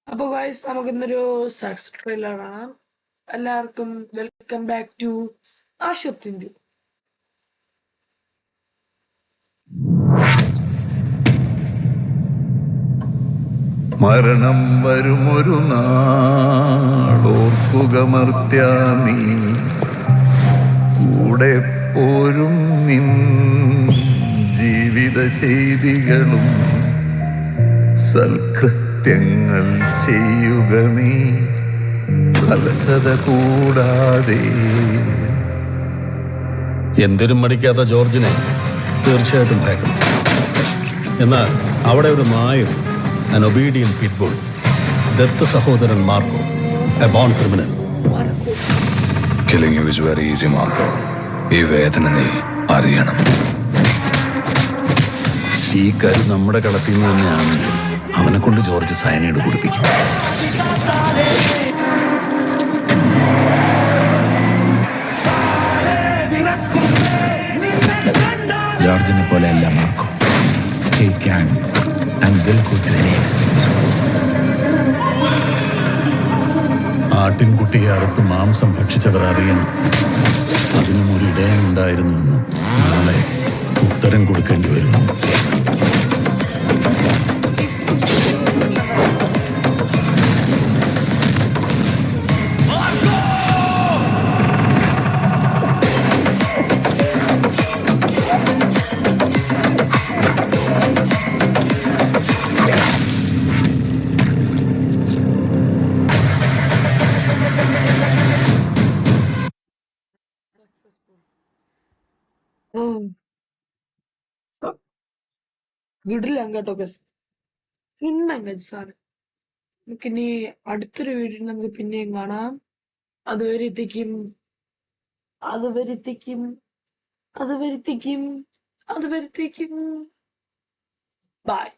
അപ്പോൾ ഗൈസ് നമുക്ക് ഇന്നൊരു സക്സ് ട്രെയിലർ കാണാം. എല്ലാവർക്കും വെൽക്കം ബാക്ക് ടു ആശുപത്രി. മരണം വരുമൊരു നാളോർക്കുക മർത്യ നീ, കൂടെ പോരും നിൻ ജീവിത ചെയ്തികളും സൽകൃത്യങ്ങൾ ചെയ്യുക നീ അലസത കൂടാതെ. എന്തിനും മടിക്കാത്ത ജോർജിനെ തീർച്ചയായിട്ടും ഭയക്കണം. എന്നാൽ അവിടെ ഒരു നായുണ്ട്, an obedient pitbull. ദത്ത് സഹോദരൻ Marco, a born criminal. Killing you is very easy, Marco. ഈ വേദന നീ അറിയണം. ഈ കരു നമ്മുടെ കളത്തിൽ നിന്ന് തന്നെയാണെങ്കിൽ അവനെ കൊണ്ട് ജോർജ് സയനൈഡ് കുടിപ്പിക്കും. ജോർജിനെ പോലെ അല്ല Marco. He can and will go to any extent. ആട്ടിൻകുട്ടിയെ അറുത്ത് മാംസം ഭക്ഷിച്ചവർ അറിയണം അതിനും ഒരു ഇടയനുണ്ടായിരുന്നുവെന്നും നാളെ ഉത്തരം കൊടുക്കേണ്ടി വരുമെന്നും. കിടിലം കേട്ടോ ഗസ്, ഇന്നങ്ങ് സാറ്. നമുക്കിനി അടുത്തൊരു വീഡിയോ നമുക്ക് പിന്നെയും കാണാം. അതുവരെത്തേക്കും അതുവരെത്തേക്കും ബൈ.